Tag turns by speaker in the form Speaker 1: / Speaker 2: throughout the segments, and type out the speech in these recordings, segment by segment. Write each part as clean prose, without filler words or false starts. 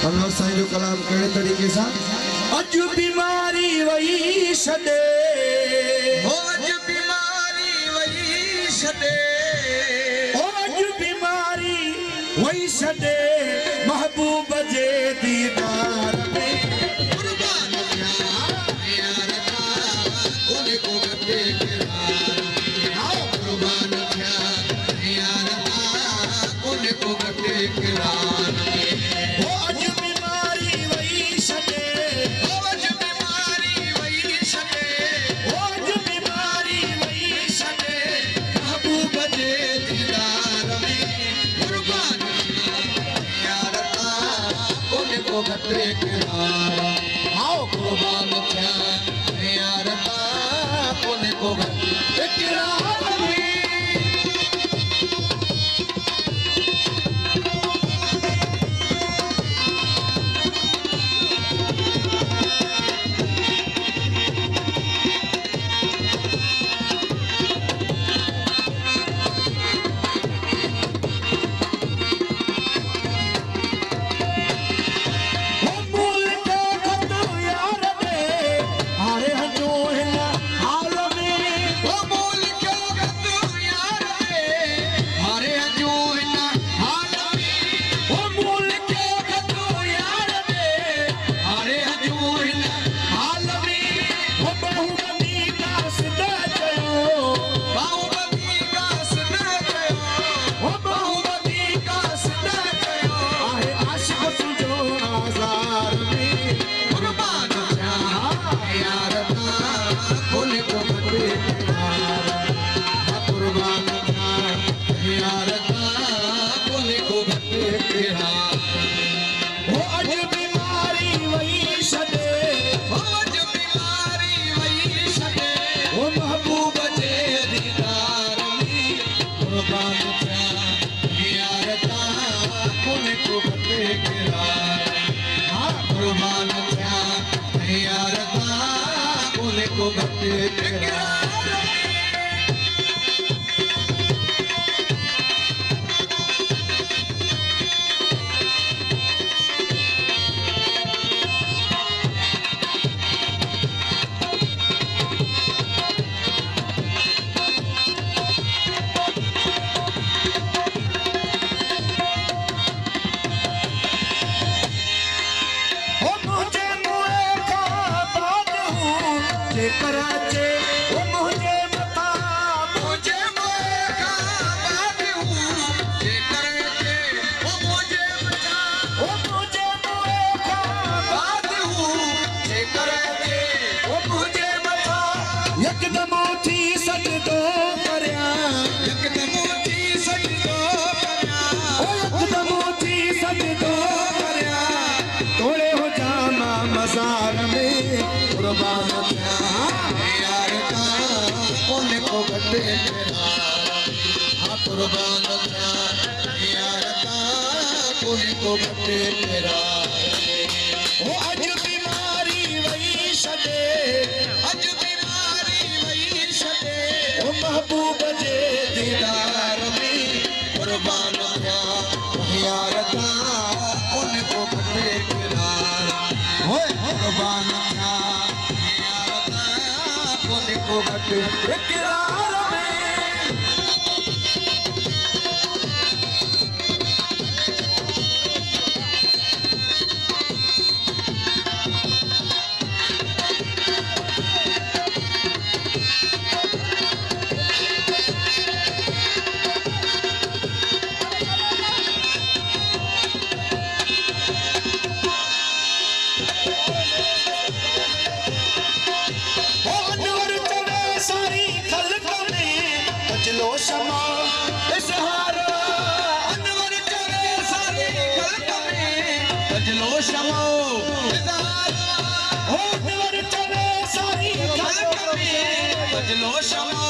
Speaker 1: अनवर साईं जो कलाम कहिड़े तरीक़े सां अॼु बीमारी वई छॾे
Speaker 2: हो अॼु बीमारी वई छॾे
Speaker 1: हो अॼु बीमारी वई छॾे महबूब जे दीदार में
Speaker 2: कुर्बान थिया यार उन को गते किरार कुर्बान थिया यार उन को गते किरार
Speaker 1: हो अॼु बीमारी वई छॾे
Speaker 2: हो अॼु बीमारी वई छॾे
Speaker 1: हो अॼु बीमारी वई छॾे
Speaker 2: महबूब जे दीदार में कुर्बान यार उन को गते किरार आओ कुर्बान थिया यार उन को गते किरार में को गते किरार
Speaker 1: कराचे ओ मुझे मता
Speaker 2: मुझे मोखा बात हूँ जे कराचे ओ मुझे मता
Speaker 1: ओ मुझे मोखा
Speaker 2: बात हूँ जे कराचे
Speaker 1: ओ मुझे मता यकदम थी सजदो करया
Speaker 2: यकदम थी सजदो करया
Speaker 1: ओ यकदम थी सजदो करया तोड़े हो जाना मजार में कुर्बान
Speaker 2: यार का उन को गते किरार हाँ कुर्बान था यार का उन को गते किरार
Speaker 1: ओ अॼु बीमारी वई छॾे
Speaker 2: अॼु बीमारी वई छॾे
Speaker 1: ओ महबूब जे
Speaker 2: दीदार में कुर्बान था यार का उन को गते किरार हो कुर्बान था को गते किरार में
Speaker 1: बजलो शमा इज़हार
Speaker 2: अनवर चले सारी खल्क में बजलो शमा इज़हार
Speaker 1: हो अनवर चले सारी
Speaker 2: खल्क में बजलो शमा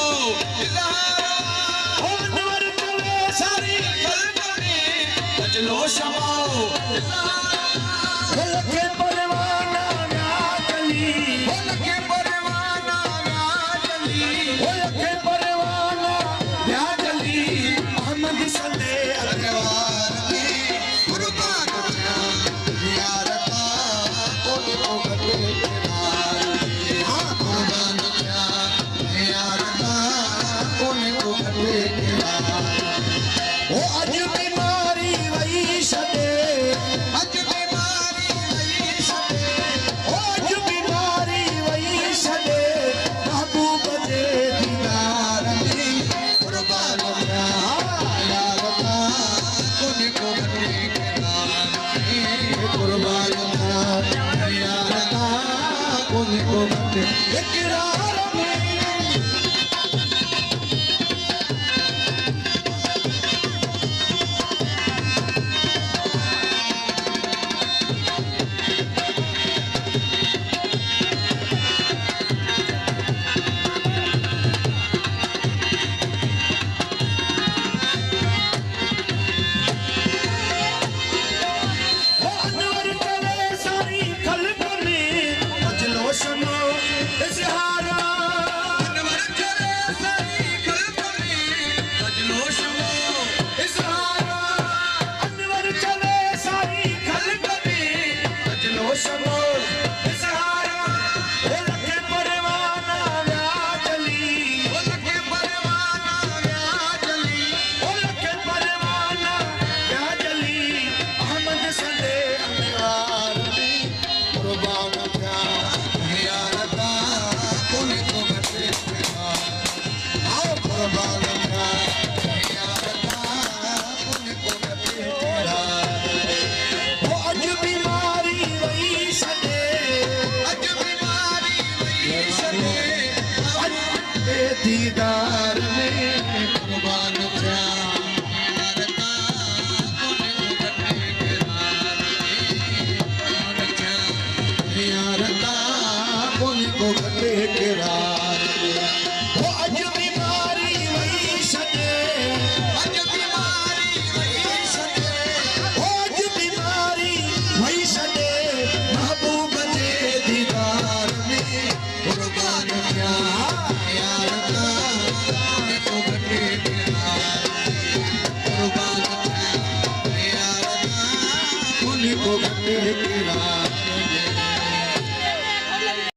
Speaker 2: इज़हार
Speaker 1: हो अनवर चले सारी
Speaker 2: खल्क में बजलो शमा इज़हार